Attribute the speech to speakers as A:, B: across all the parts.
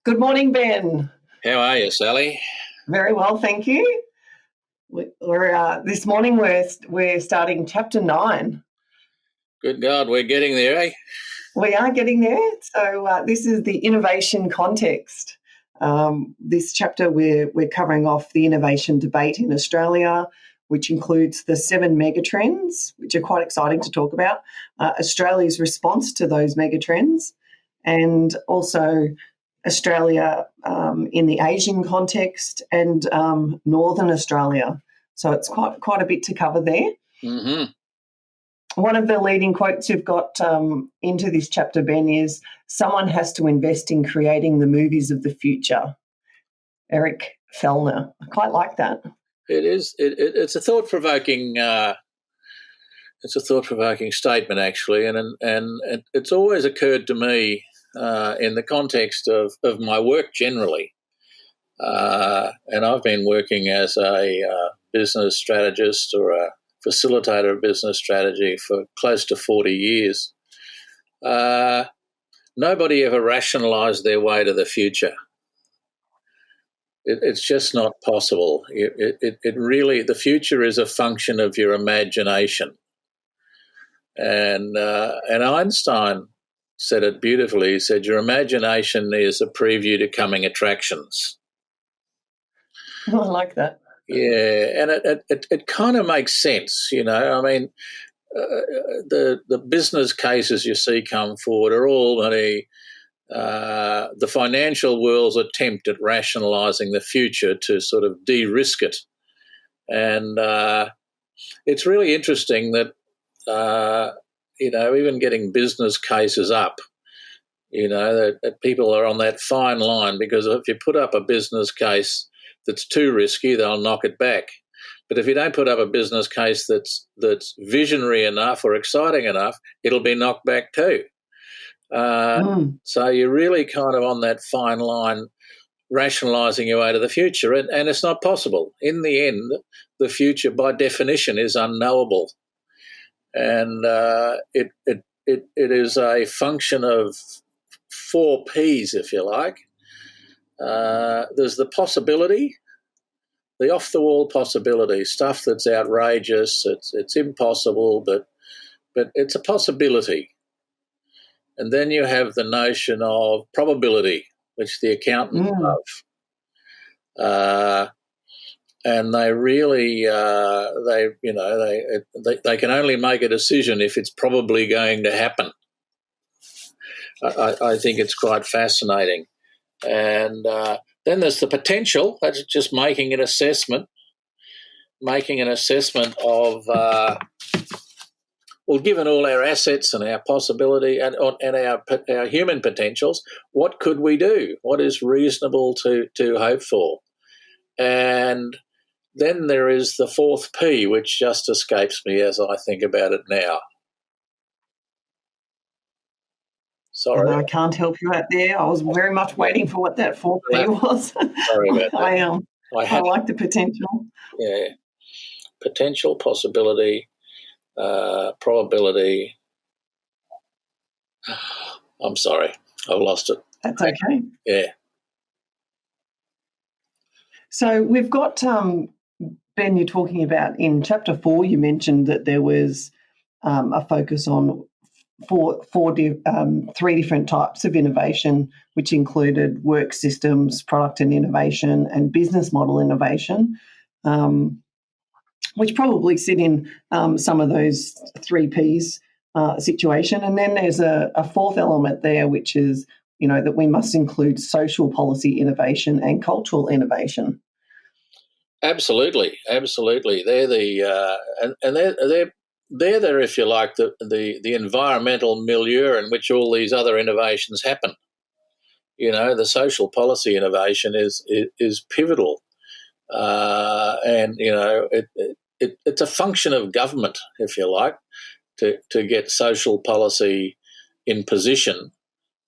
A: Good morning, Ben.
B: How are you, Sally?
A: Very well, thank you. This morning we're starting chapter 9.
B: Good God, we're getting there, eh?
A: We are getting there. So this is the innovation context. This chapter we're covering off the innovation debate in Australia, which includes the 7 megatrends, which are quite exciting to talk about. Australia's response to those megatrends, and also Australia in the Asian context, and Northern Australia. So it's quite a bit to cover there.
B: Mm-hmm.
A: One of the leading quotes you've got into this chapter, Ben, is someone has to invest in creating the movies of the future. Eric Fellner. I quite like that.
B: It is. It's a thought-provoking. It's a thought-provoking statement, actually, and it's always occurred to me in the context of my work generally. And I've been working as a business strategist or a facilitator of business strategy for close to 40 years. Nobody ever rationalised their way to the future. It's just not possible. It really, the future is a function of your imagination. And Einstein said it beautifully. He said, your imagination is a preview to coming attractions.
A: I like that.
B: Yeah, and it kind of makes sense, you know. I mean, the business cases you see come forward are all the financial world's attempt at rationalising the future to sort of de-risk it. And it's really interesting that, even getting business cases up, that people are on that fine line, because if you put up a business case that's too risky, they'll knock it back. But if you don't put up a business case that's visionary enough or exciting enough, it'll be knocked back too. So you're really kind of on that fine line, rationalising your way to the future, and it's not possible. In the end, the future, by definition, is unknowable, and it is a function of 4 Ps, if you like. There's the possibility, the off-the-wall possibility, stuff that's outrageous. It's impossible, but it's a possibility. And then you have the notion of probability, which the accountants love. And they really, they can only make a decision if it's probably going to happen. I think it's quite fascinating. And then there's the potential. That's just making an assessment of, given all our assets and our possibility and our human potentials, what could we do? What is reasonable to hope for? And then there is the 4th P, which just escapes me as I think about it now. Sorry.
A: I can't help you out there. I was very much waiting for what that 4th P was.
B: Sorry about that.
A: I like the potential.
B: Yeah. Potential, possibility, probability. I'm sorry. I've lost it.
A: That's okay.
B: Yeah. So
A: we've got, Ben, you're talking about in chapter 4, you mentioned that there was a focus on 3 different types of innovation, which included work systems, product and innovation, and business model innovation, which probably sit in some of those 3 Ps situation. And then there's a 4th element there, which is, that we must include social policy innovation and cultural innovation.
B: Absolutely. They're they're if you like, the environmental milieu in which all these other innovations happen. The social policy innovation is pivotal, and it's a function of government, if you like, to get social policy in position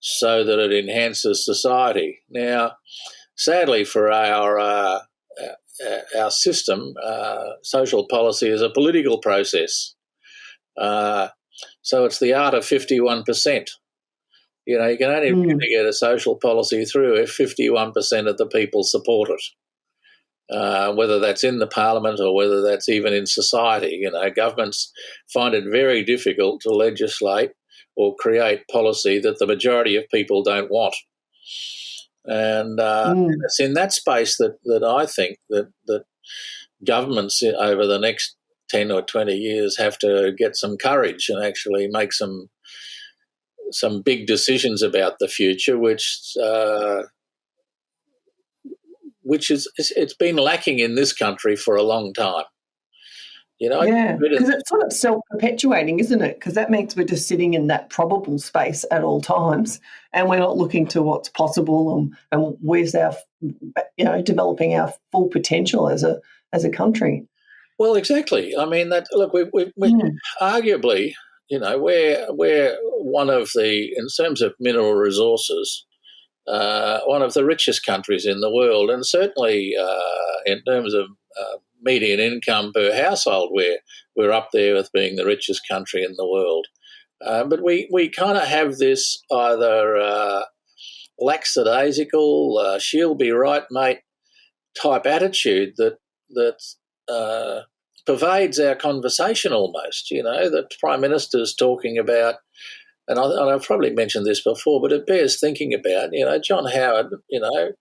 B: so that it enhances society. Now, sadly for our system, social policy is a political process. So it's the art of 51%. You know, you can only really get a social policy through if 51% of the people support it. Whether that's in the parliament or whether that's even in society. You know, governments find it very difficult to legislate or create policy that the majority of people don't want. And it's in that space that I think that governments over the next 10 or 20 years have to get some courage and actually make some big decisions about the future, which is it's been lacking in this country for a long time. You know,
A: yeah, because it's sort of self-perpetuating, isn't it? Because that means we're just sitting in that probable space at all times, and we're not looking to what's possible and where's our, developing our full potential as a country.
B: Well, exactly. I mean, that look, we arguably, you know, we're one of the, in terms of mineral resources, one of the richest countries in the world, and certainly in terms of median income per household, we're up there with being the richest country in the world. But we kind of have this either lackadaisical, she'll be right, mate, type attitude that pervades our conversation almost. You know, the Prime Minister's talking about, and I've probably mentioned this before, but it bears thinking about. You know, John Howard, you know,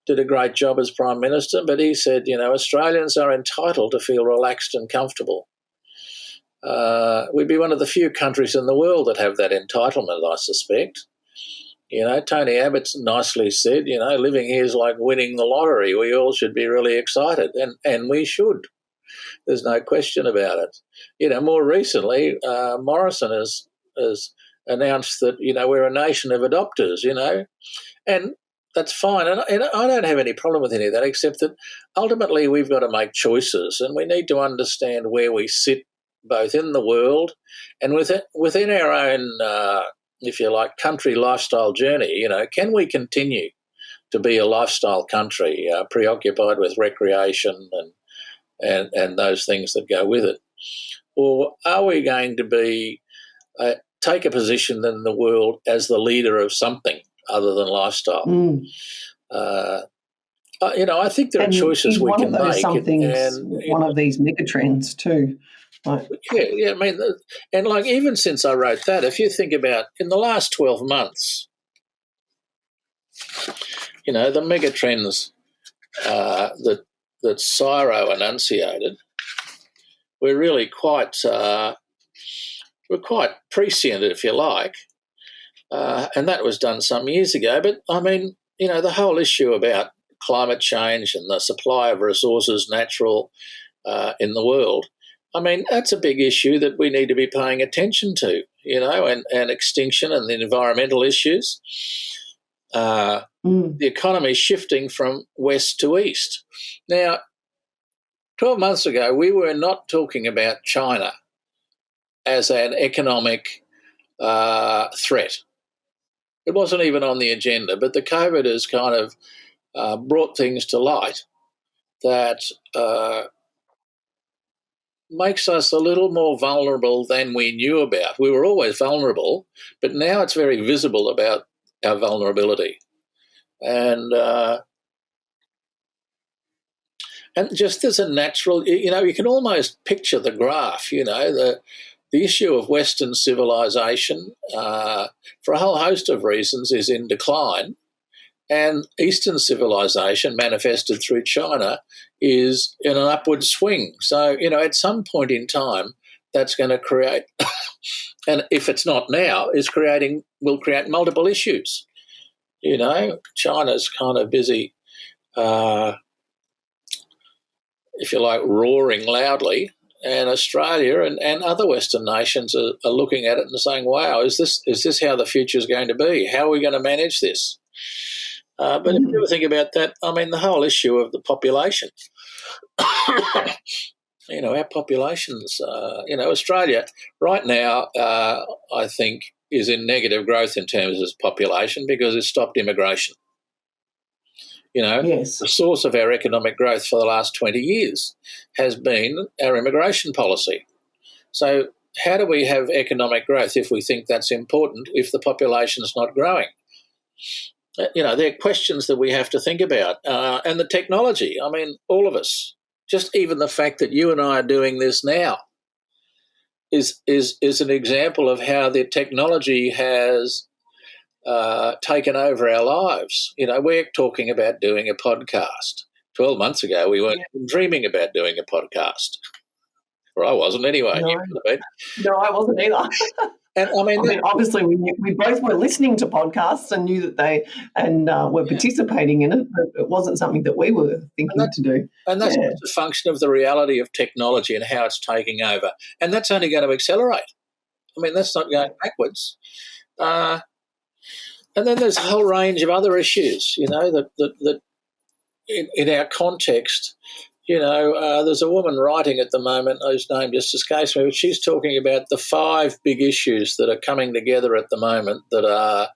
B: did a great job as Prime Minister, but he said, you know, Australians are entitled to feel relaxed and comfortable. We'd be one of the few countries in the world that have that entitlement, I suspect. You know, Tony Abbott's nicely said, you know, living here is like winning the lottery. We all should be really excited, and we should. There's no question about it. You know, more recently, Morrison has announced that, you know, we're a nation of adopters, you know, and that's fine. And I don't have any problem with any of that, except that ultimately we've got to make choices, and we need to understand where we sit both in the world and within our own, if you like, country lifestyle journey. You know, can we continue to be a lifestyle country, preoccupied with recreation and those things that go with it? Or are we going to be take a position in the world as the leader of something other than lifestyle? You know, I think there are choices we can make.
A: One of these megatrends too. Right.
B: Yeah. I mean, and like even since I wrote that, if you think about in the last 12 months, you know, the megatrends that Ciro enunciated, we're really quite prescient, if you like, and that was done some years ago. But I mean, you know, the whole issue about climate change and the supply of resources, natural, in the world, I mean, that's a big issue that we need to be paying attention to, you know, and extinction and the environmental issues. The economy is shifting from west to east. Now, 12 months ago, we were not talking about China as an economic threat. It wasn't even on the agenda, but the COVID has kind of brought things to light that makes us a little more vulnerable than we knew about. We were always vulnerable, but now it's very visible about our vulnerability. And just as a natural, you know, you can almost picture the graph, you know, the issue of Western civilization, for a whole host of reasons, is in decline. And Eastern civilization, manifested through China, is in an upward swing. So, you know, at some point in time, that's going to create, and if it's not now, will create multiple issues. You know, China's kind of busy, if you like, roaring loudly, and Australia and other Western nations are looking at it and saying, wow, is this how the future is going to be? How are we going to manage this? But if you ever think about that, I mean, the whole issue of the population, you know, our populations, you know, Australia right now, I think, is in negative growth in terms of population because it's stopped immigration. You know,
A: yes.
B: The source of our economic growth for the last 20 years has been our immigration policy. So how do we have economic growth if we think that's important if the population's not growing? There are questions that we have to think about. And the technology, I mean, all of us, just even the fact that you and I are doing this now is an example of how the technology has taken over our lives. We're talking about doing a podcast. 12 months ago, we weren't even dreaming about doing a podcast. Or I wasn't anyway.
A: No, I wasn't either.
B: And
A: obviously, we both were listening to podcasts and knew that they were participating in it, but it wasn't something that we were thinking to do.
B: And that's just a function of the reality of technology and how it's taking over. And that's only going to accelerate. I mean, that's not going backwards. And then there's a whole range of other issues, that in our context. There's a woman writing at the moment whose name just escapes me, but she's talking about the 5 big issues that are coming together at the moment that are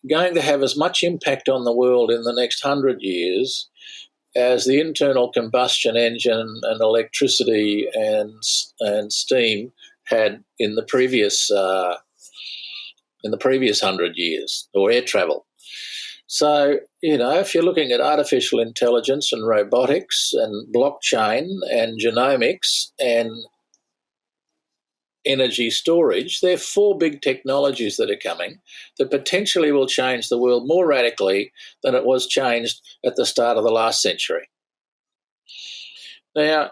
B: going to have as much impact on the world in the next 100 years as the internal combustion engine and electricity and steam had in the previous 100 years, or air travel. So, if you're looking at artificial intelligence and robotics and blockchain and genomics and energy storage, there are 4 big technologies that are coming that potentially will change the world more radically than it was changed at the start of the last century. Now,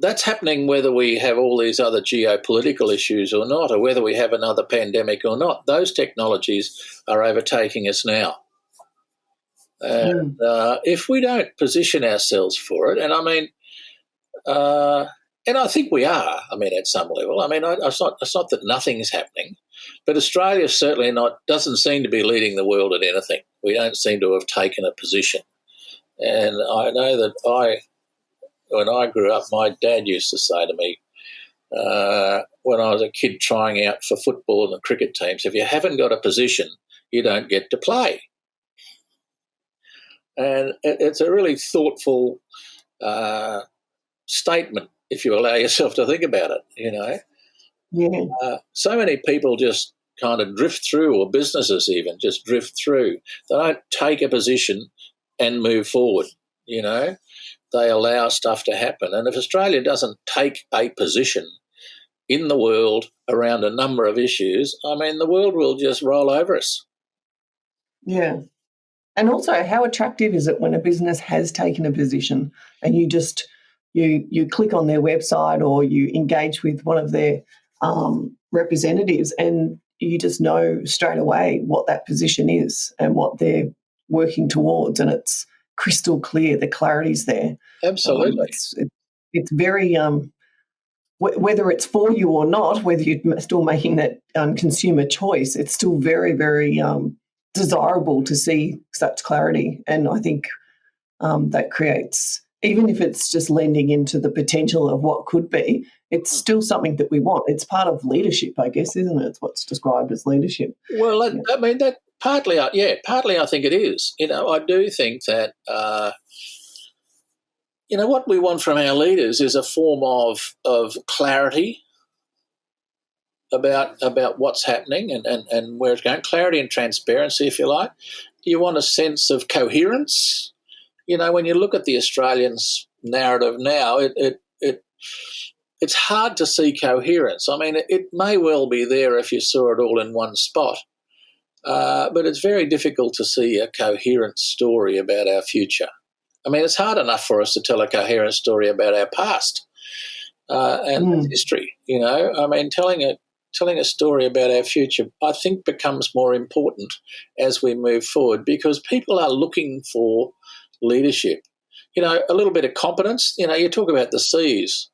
B: that's happening whether we have all these other geopolitical issues or not, or whether we have another pandemic or not. Those technologies are overtaking us now. And if we don't position ourselves for it, and I think we are, at some level. It's not that nothing's happening, but Australia certainly doesn't seem to be leading the world at anything. We don't seem to have taken a position. And I know that when I grew up, my dad used to say to me, when I was a kid trying out for football and the cricket teams, if you haven't got a position, you don't get to play. And it's a really thoughtful statement, if you allow yourself to think about it,
A: Yeah.
B: So many people just kind of drift through, or businesses even just drift through. They don't take a position and move forward, They allow stuff to happen. And if Australia doesn't take a position in the world around a number of issues, the world will just roll over us.
A: Yeah. And also, how attractive is it when a business has taken a position and you just you click on their website or you engage with one of their representatives and you just know straight away what that position is and what they're working towards, and it's crystal clear. The clarity's there.
B: Absolutely.
A: It's very whether it's for you or not, whether you're still making that consumer choice, it's still very, very desirable to see such clarity. And I think that creates, even if it's just lending into the potential of what could be, it's still something that we want. It's part of leadership, I guess, isn't it? It's what's described as leadership.
B: Well, that partly I think it is. I do think that, what we want from our leaders is a form of clarity about what's happening and where it's going, clarity and transparency, if you like. You want a sense of coherence. When you look at the Australians' narrative now, it's hard to see coherence. It may well be there if you saw it all in one spot, but it's very difficult to see a coherent story about our future. It's hard enough for us to tell a coherent story about our past and history. Telling a story about our future, I think, becomes more important as we move forward because people are looking for leadership. A little bit of competence. You talk about the C's.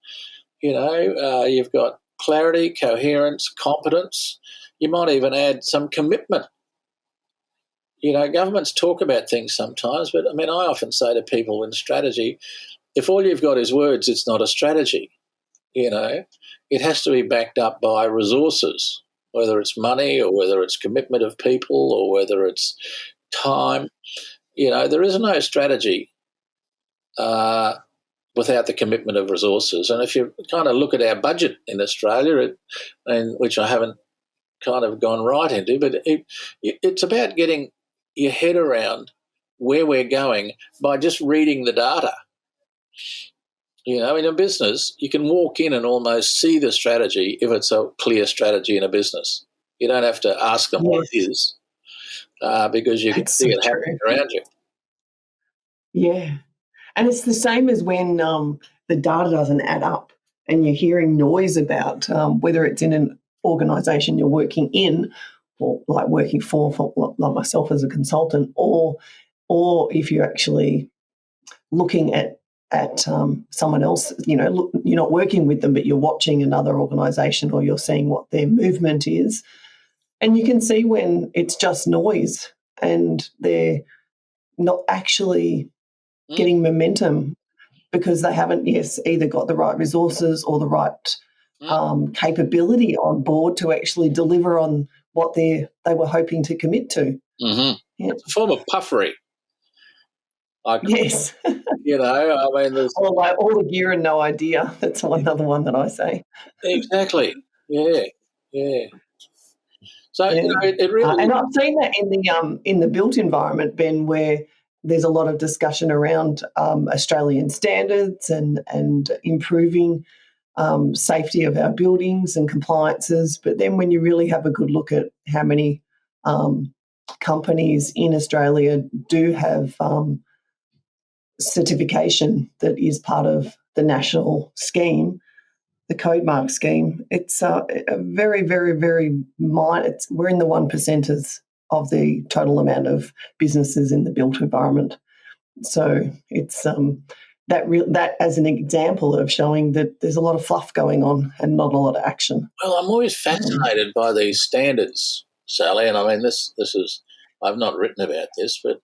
B: You've got clarity, coherence, competence. You might even add some commitment. Governments talk about things sometimes, but I often say to people in strategy, if all you've got is words, it's not a strategy. It has to be backed up by resources, whether it's money or whether it's commitment of people or whether it's time. There is no strategy without the commitment of resources. And if you kind of look at our budget in Australia, and which I haven't kind of gone right into, but it's about getting your head around where we're going by just reading the data. You know, in a business, you can walk in and almost see the strategy if it's a clear strategy in a business. You don't have to ask them what it is because you can see it happening around you.
A: Yeah. And it's the same as when the data doesn't add up and you're hearing noise about whether it's in an organisation you're working in or like working for like myself as a consultant, or if you're actually looking at someone else, you know, look, you're not working with them, but you're watching another organisation or you're seeing what their movement is. And you can see when it's just noise and they're not actually getting momentum because they haven't, either got the right resources or the right capability on board to actually deliver on what they were hoping to commit to.
B: Mm-hmm. Yeah. It's a form of puffery.
A: Yes.
B: You know, I mean,
A: all the gear and no idea. That's another one that I say.
B: Exactly. Yeah. So
A: yeah.
B: You know, it really,
A: and I've seen that in the built environment, Ben, where there's a lot of discussion around Australian standards and improving safety of our buildings and compliances. But then when you really have a good look at how many companies in Australia do have certification that is part of the national scheme, the code mark scheme, it's a very, very, very minor. We're in the 1%ers of the total amount of businesses in the built environment. So it's that as an example of showing that there's a lot of fluff going on and not a lot of action.
B: Well, I'm always fascinated by these standards, Sally, and I mean this is, I've not written about this, but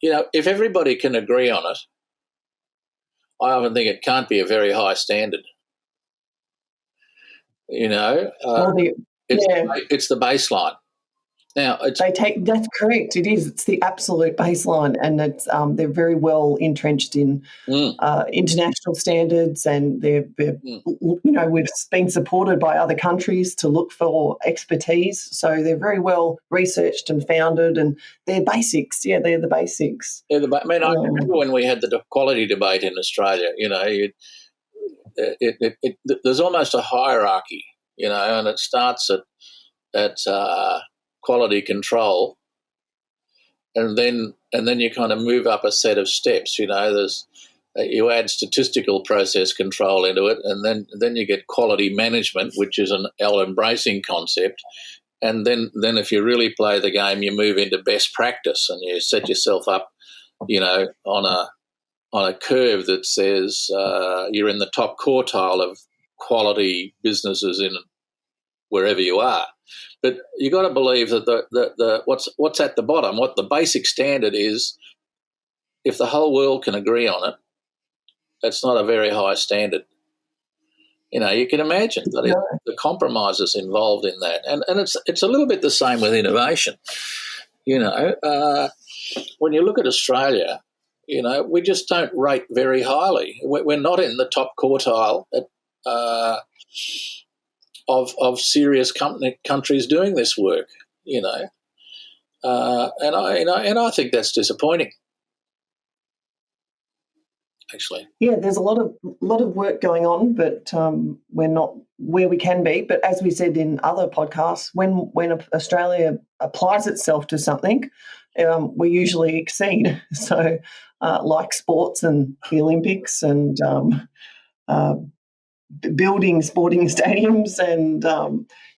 B: you know, if everybody can agree on it, I often think it can't be a very high standard. You know, it's the baseline. Now,
A: that's correct. It is. It's the absolute baseline, and it's they're very well entrenched in international standards, and they're you know, we've been supported by other countries to look for expertise. So they're very well researched and founded, and they're basics. Yeah, they're the basics.
B: I mean, I remember when we had the quality debate in Australia. You know, there's almost a hierarchy. You know, and it starts at quality control, and then you kind of move up a set of steps. You know, you add statistical process control into it, and then you get quality management, which is an all-embracing concept. And then if you really play the game, you move into best practice, and you set yourself up, you know, on a curve that says you're in the top quartile of quality businesses in wherever you are. But you got to believe that the what's at the bottom, what the basic standard is, if the whole world can agree on it, that's not a very high standard. You know, you can imagine that the compromises involved in that, and it's a little bit the same with innovation. You know, when you look at Australia, you know, we just don't rate very highly. We're not in the top quartile of serious countries doing this work. You know, and I think that's disappointing. Actually,
A: yeah, there's a lot of work going on, but we're not where we can be. But as we said in other podcasts, when Australia applies itself to something, we usually exceed. So, like sports and the Olympics and building sporting stadiums and